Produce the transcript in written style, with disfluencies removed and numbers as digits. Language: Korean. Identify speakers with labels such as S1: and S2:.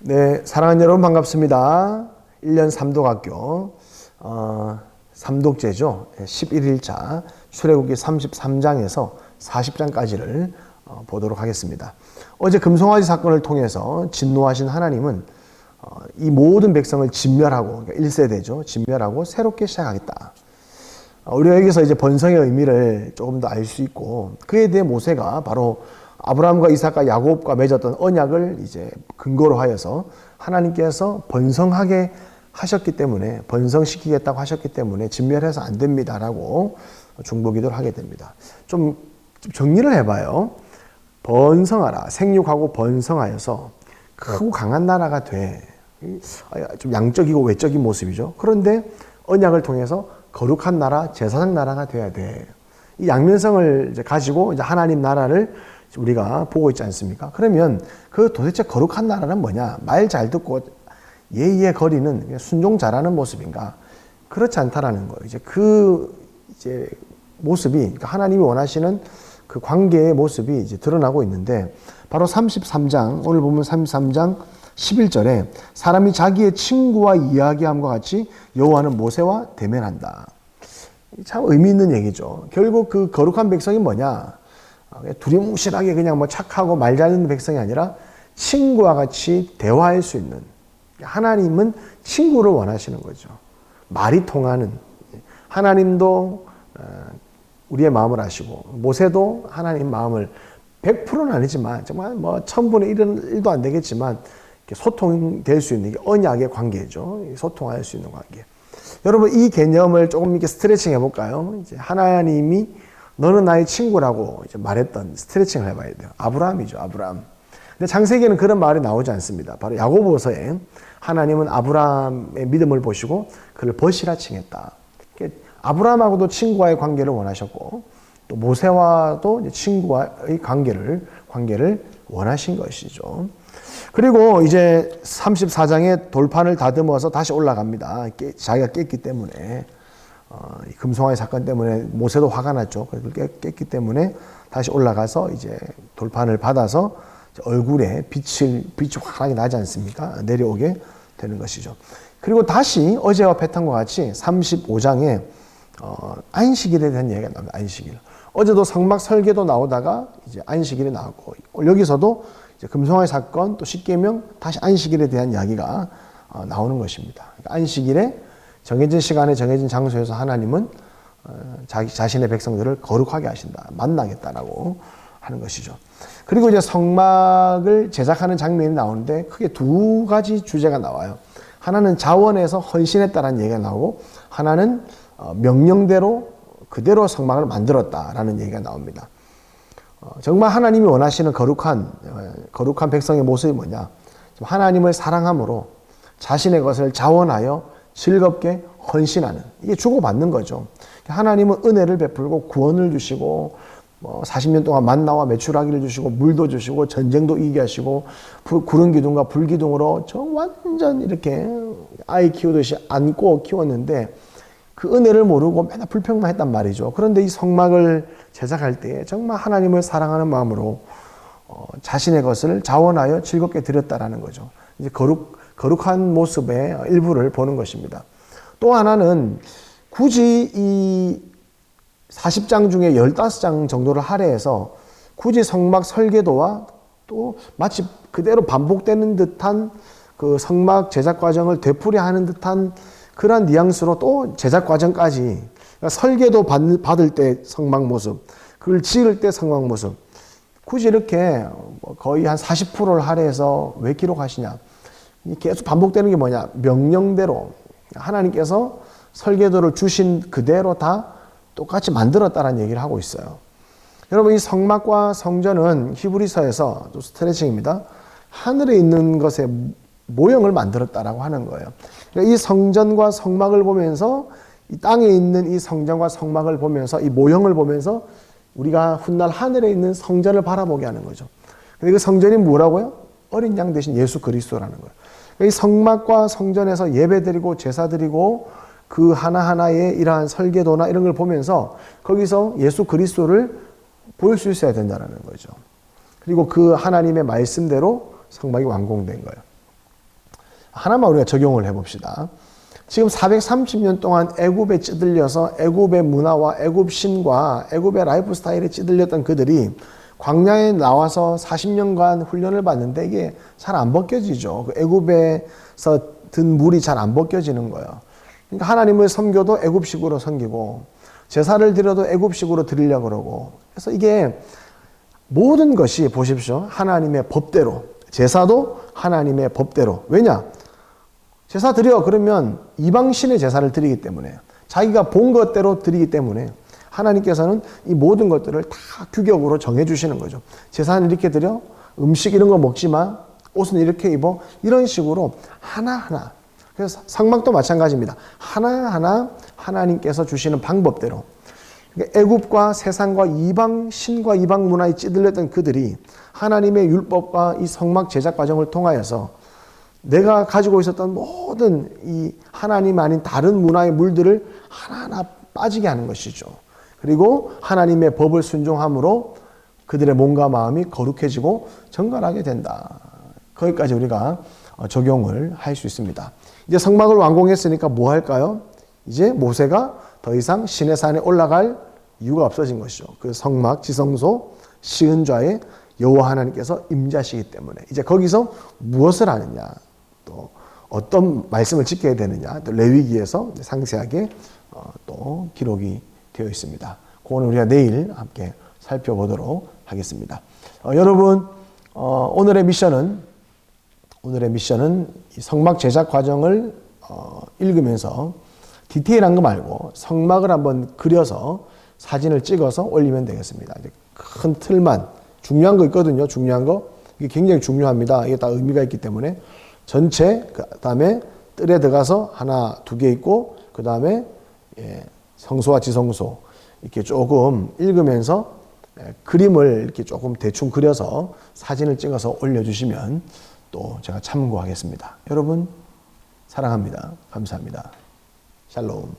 S1: 네, 사랑하는 여러분 반갑습니다. 1년 삼독학교 삼독제죠. 11일차 출애굽기 33장에서 40장까지를 보도록 하겠습니다. 어제 금송아지 사건을 통해서 진노하신 하나님은 이 모든 백성을 진멸하고, 그러니까 1세대죠. 진멸하고 새롭게 시작하겠다. 우리가 여기서 이제 번성의 의미를 조금 더 알 수 있고, 그에 대해 모세가 바로 아브라함과 이삭과 야곱과 맺었던 언약을 이제 근거로 하여서 하나님께서 번성하게 하셨기 때문에, 번성시키겠다고 하셨기 때문에 진멸해서 안 됩니다라고 중보기도를 하게 됩니다. 좀 정리를 해봐요. 번성하라, 생육하고 번성하여서 크고 강한 나라가 돼. 좀 양적이고 외적인 모습이죠. 그런데 언약을 통해서 거룩한 나라, 제사장 나라가 돼야 돼. 이 양면성을 이제 가지고 이제 하나님 나라를 우리가 보고 있지 않습니까? 그러면 그 도대체 거룩한 나라는 뭐냐? 말 잘 듣고 예의에 거리는 순종 잘하는 모습인가? 그렇지 않다라는 거예요. 이제 모습이, 그러니까 하나님이 원하시는 그 관계의 모습이 이제 드러나고 있는데, 바로 33장, 오늘 보면 33장 11절에 사람이 자기의 친구와 이야기함과 같이 여호와는 모세와 대면한다. 참 의미 있는 얘기죠. 결국 그 거룩한 백성이 뭐냐? 두리뭉실하게 그냥 뭐 착하고 말 잘 듣는 백성이 아니라 친구와 같이 대화할 수 있는, 하나님은 친구를 원하시는 거죠. 말이 통하는, 하나님도 우리의 마음을 아시고 모세도 하나님 마음을 100%는 아니지만 정말 뭐 1000분의 1도 안 되겠지만 소통될 수 있는 게 언약의 관계죠. 소통할 수 있는 관계. 여러분, 이 개념을 조금 이렇게 스트레칭 해볼까요? 이제 하나님이 너는 나의 친구라고 이제 말했던 스트레칭을 해봐야 돼요. 아브라함이죠, 아브라함. 근데 창세기에는 그런 말이 나오지 않습니다. 바로 야고보서에 하나님은 아브라함의 믿음을 보시고 그를 벗이라 칭했다. 아브라함하고도 친구와의 관계를 원하셨고, 또 모세와도 이제 친구와의 관계를 원하신 것이죠. 그리고 이제 34장에 돌판을 다듬어서 다시 올라갑니다. 자기가 깼기 때문에, 금송아지 사건 때문에 모세도 화가 났죠. 그걸 깼기 때문에 다시 올라가서 이제 돌판을 받아서 얼굴에 빛이 환하게 나지 않습니까? 내려오게 되는 것이죠. 그리고 다시 어제와 패턴과 같이 35장에 안식일에 대한 얘기가 나옵니다. 안식일. 어제도 성막 설계도 나오다가 이제 안식일이 나왔고, 여기서도 이제 금송아지 사건, 또 십계명, 다시 안식일에 대한 이야기가 나오는 것입니다. 그러니까 안식일에 정해진 시간에 정해진 장소에서 하나님은 자신의 백성들을 거룩하게 하신다, 만나겠다라고 하는 것이죠. 그리고 이제 성막을 제작하는 장면이 나오는데 크게 두 가지 주제가 나와요. 하나는 자원에서 헌신했다라는 얘기가 나오고, 하나는 명령대로 그대로 성막을 만들었다라는 얘기가 나옵니다. 정말 하나님이 원하시는 거룩한 백성의 모습이 뭐냐? 하나님을 사랑함으로 자신의 것을 자원하여 즐겁게 헌신하는, 이게 주고받는 거죠. 하나님은 은혜를 베풀고 구원을 주시고, 40년 동안 만나와 메추라기를 주시고, 물도 주시고, 전쟁도 이기게 하시고, 구름 기둥과 불 기둥으로 완전 이렇게 아이 키우듯이 안고 키웠는데, 그 은혜를 모르고 맨날 불평만 했단 말이죠. 그런데 이 성막을 제작할 때 정말 하나님을 사랑하는 마음으로 자신의 것을 자원하여 즐겁게 드렸다라는 거죠. 이제 거룩한 모습의 일부를 보는 것입니다. 또 하나는 굳이 이 40장 중에 15장 정도를 할애해서 굳이 성막 설계도와 또 마치 그대로 반복되는 듯한 그 성막 제작 과정을 되풀이하는 듯한 그런 뉘앙스로 또 제작 과정까지, 그러니까 설계도 받을 때 성막 모습, 그걸 지을 때 성막 모습, 굳이 이렇게 거의 한 40%를 할애해서 왜 기록하시냐? 계속 반복되는 게 뭐냐? 명령대로 하나님께서 설계도를 주신 그대로 다 똑같이 만들었다는 얘기를 하고 있어요. 여러분, 이 성막과 성전은 히브리서에서 또 스트레칭입니다. 하늘에 있는 것의 모형을 만들었다라고 하는 거예요. 그러니까 이 성전과 성막을 보면서, 이 땅에 있는 이 성전과 성막을 보면서, 이 모형을 보면서 우리가 훗날 하늘에 있는 성전을 바라보게 하는 거죠. 근데 그 성전이 뭐라고요? 어린 양 대신 예수 그리스도라는 거예요. 그러니까 이 성막과 성전에서 예배드리고 제사드리고 그 하나하나의 이러한 설계도나 이런 걸 보면서 거기서 예수 그리스도를 볼 수 있어야 된다는 거죠. 그리고 그 하나님의 말씀대로 성막이 완공된 거예요. 하나만 우리가 적용을 해봅시다. 지금 430년 동안 애굽에 찌들려서 애굽의 문화와 애굽 신과 애굽의 라이프 스타일에 찌들렸던 그들이 광야에 나와서 40년간 훈련을 받는데 이게 잘 안 벗겨지죠. 그 애굽에서 든 물이 잘 안 벗겨지는 거예요. 그러니까 하나님을 섬겨도 애굽식으로 섬기고 제사를 드려도 애굽식으로 드리려고 그러고, 그래서 이게 모든 것이 보십시오. 하나님의 법대로, 제사도 하나님의 법대로. 왜냐? 제사 드려 그러면 이방신의 제사를 드리기 때문에, 자기가 본 것대로 드리기 때문에 하나님께서는 이 모든 것들을 다 규격으로 정해주시는 거죠. 제사는 이렇게 드려, 음식 이런 거 먹지 마, 옷은 이렇게 입어, 이런 식으로 하나하나. 그래서 상막도 마찬가지입니다. 하나하나 하나님께서 주시는 방법대로. 그러니까 애굽과 세상과 이방 신과 이방 문화에 찌들렸던 그들이 하나님의 율법과 이 성막 제작 과정을 통하여서 내가 가지고 있었던 모든 이 하나님 아닌 다른 문화의 물들을 하나하나 빠지게 하는 것이죠. 그리고 하나님의 법을 순종함으로 그들의 몸과 마음이 거룩해지고 정결하게 된다. 거기까지 우리가 적용을 할 수 있습니다. 이제 성막을 완공했으니까 뭐 할까요? 이제 모세가 더 이상 시내 산에 올라갈 이유가 없어진 것이죠. 그 성막 지성소 시은좌에 여호와 하나님께서 임재하시기 때문에 이제 거기서 무엇을 하느냐, 또 어떤 말씀을 지켜야 되느냐, 또 레위기에서 상세하게 또 기록이 되어 있습니다. 그거는 우리가 내일 함께 살펴보도록 하겠습니다. 여러분, 오늘의 미션은 이 성막 제작 과정을 읽으면서 디테일한 거 말고 성막을 한번 그려서 사진을 찍어서 올리면 되겠습니다. 이제 큰 틀만, 중요한 거 있거든요. 중요한 거. 이게 굉장히 중요합니다. 이게 다 의미가 있기 때문에 전체, 그 다음에 뜰에 들어가서 하나, 두 개 있고, 그 다음에 성소와 지성소 이렇게 조금 읽으면서 그림을 이렇게 조금 대충 그려서 사진을 찍어서 올려주시면 또 제가 참고하겠습니다. 여러분, 사랑합니다. 감사합니다. 샬롬.